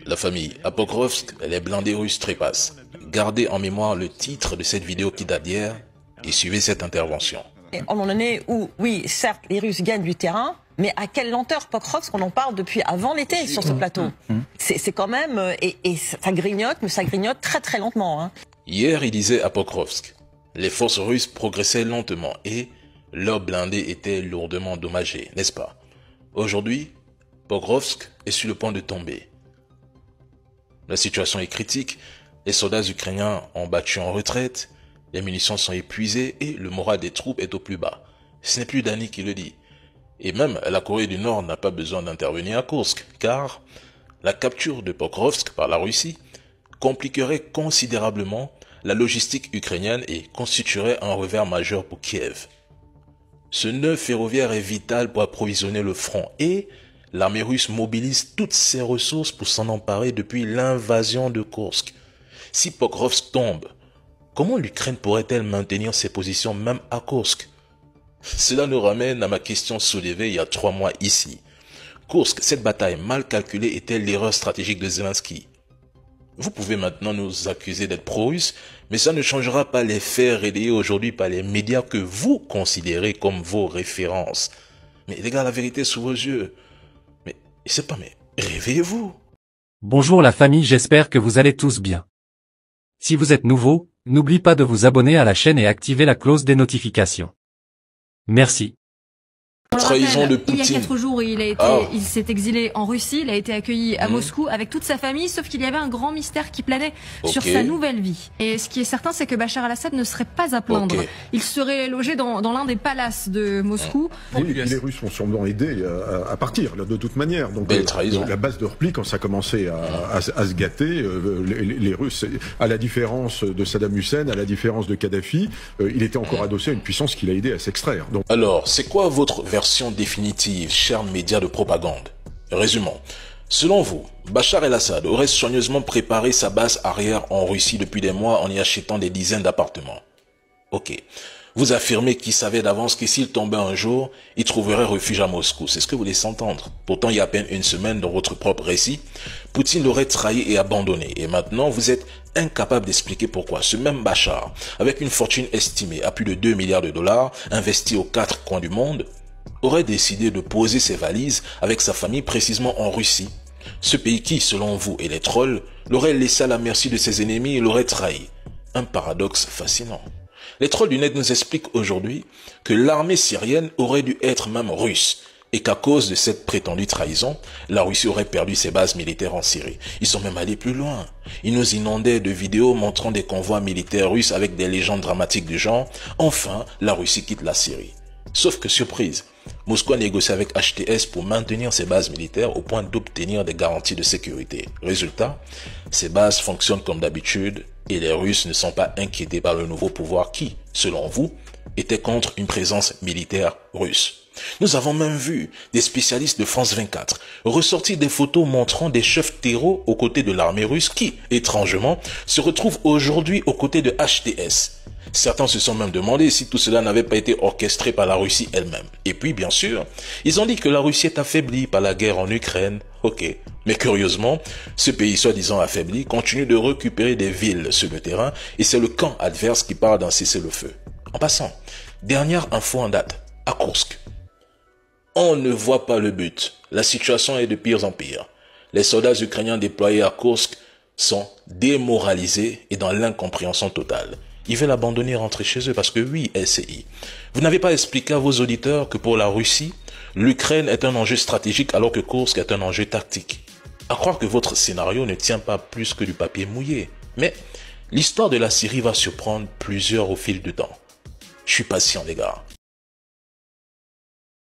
La famille à Pokrovsk, les blindés russes trépassent. Gardez en mémoire le titre de cette vidéo qui date d'hier et suivez cette intervention. On en est où, oui, certes, les Russes gagnent du terrain, mais à quelle lenteur Pokrovsk, on en parle depuis avant l'été sur ce plateau. C'est quand même, et ça grignote, mais ça grignote très très lentement. Hein. Hier, il disait à Pokrovsk, les forces russes progressaient lentement et leurs blindés étaient lourdement endommagés, n'est-ce pas? Aujourd'hui, Pokrovsk est sur le point de tomber. La situation est critique, les soldats ukrainiens ont battu en retraite, les munitions sont épuisées et le moral des troupes est au plus bas. Ce n'est plus Dany qui le dit. Et même la Corée du Nord n'a pas besoin d'intervenir à Kursk, car la capture de Pokrovsk par la Russie compliquerait considérablement la logistique ukrainienne et constituerait un revers majeur pour Kiev. Ce nœud ferroviaire est vital pour approvisionner le front et l'armée russe mobilise toutes ses ressources pour s'en emparer depuis l'invasion de Kursk. Si Pokrovsk tombe, comment l'Ukraine pourrait-elle maintenir ses positions même à Kursk? Cela nous ramène à ma question soulevée il y a 3 mois ici. Kursk, cette bataille mal calculée était l'erreur stratégique de Zelensky. Vous pouvez maintenant nous accuser d'être pro-russe, mais ça ne changera pas les faits relayés aujourd'hui par les médias que vous considérez comme vos références. Mais les gars, la vérité est sous vos yeux. Mais, je sais pas, mais réveillez-vous. Bonjour la famille, j'espère que vous allez tous bien. Si vous êtes nouveau, n'oubliez pas de vous abonner à la chaîne et activer la cloche des notifications. Merci. Trahison de Poutine. Il y a 4 jours, il s'est exilé en Russie, il a été accueilli à Moscou avec toute sa famille, sauf qu'il y avait un grand mystère qui planait sur sa nouvelle vie. Et ce qui est certain, c'est que Bachar al-Assad ne serait pas à plaindre. Il serait logé dans l'un des palaces de Moscou. Les Russes ont sûrement aidé à partir, de toute manière. Donc, la base de repli, quand ça commençait à se gâter, les Russes, à la différence de Saddam Hussein, à la différence de Kadhafi, il était encore adossé à une puissance qui l'a aidé à s'extraire. Donc... Alors, c'est quoi votre version définitive, chers médias de propagande? Résumons. Selon vous, Bachar el-Assad aurait soigneusement préparé sa base arrière en Russie depuis des mois en y achetant des dizaines d'appartements. Ok. Vous affirmez qu'il savait d'avance que s'il tombait un jour, il trouverait refuge à Moscou. C'est ce que vous laissez entendre. Pourtant, il y a à peine une semaine, dans votre propre récit, Poutine l'aurait trahi et abandonné. Et maintenant, vous êtes incapable d'expliquer pourquoi ce même Bachar, avec une fortune estimée à plus de 2 milliards de dollars, investie aux 4 coins du monde, aurait décidé de poser ses valises avec sa famille précisément en Russie. Ce pays qui, selon vous et les trolls, l'aurait laissé à la merci de ses ennemis et l'aurait trahi. Un paradoxe fascinant. Les trolls du net nous expliquent aujourd'hui que l'armée syrienne aurait dû être même russe et qu'à cause de cette prétendue trahison, la Russie aurait perdu ses bases militaires en Syrie. Ils sont même allés plus loin. Ils nous inondaient de vidéos montrant des convois militaires russes avec des légendes dramatiques du genre « Enfin, la Russie quitte la Syrie ». Sauf que surprise, Moscou a négocié avec HTS pour maintenir ses bases militaires au point d'obtenir des garanties de sécurité. Résultat, ces bases fonctionnent comme d'habitude et les Russes ne sont pas inquiétés par le nouveau pouvoir qui, selon vous, était contre une présence militaire russe. Nous avons même vu des spécialistes de France 24 ressortir des photos montrant des chefs terreaux aux côtés de l'armée russe qui, étrangement, se retrouvent aujourd'hui aux côtés de HTS. Certains se sont même demandé si tout cela n'avait pas été orchestré par la Russie elle-même. Et puis, bien sûr, ils ont dit que la Russie est affaiblie par la guerre en Ukraine. Ok. Mais curieusement, ce pays soi-disant affaibli continue de récupérer des villes sur le terrain et c'est le camp adverse qui parle d'un cessez-le-feu. En passant, dernière info en date, à Kursk. On ne voit pas le but. La situation est de pire en pire. Les soldats ukrainiens déployés à Kursk sont démoralisés et dans l'incompréhension totale. Ils veulent abandonner et rentrer chez eux parce que oui, LCI. Vous n'avez pas expliqué à vos auditeurs que pour la Russie, l'Ukraine est un enjeu stratégique alors que Kursk est un enjeu tactique. À croire que votre scénario ne tient pas plus que du papier mouillé. Mais l'histoire de la Syrie va surprendre plusieurs au fil du temps. Je suis patient les gars.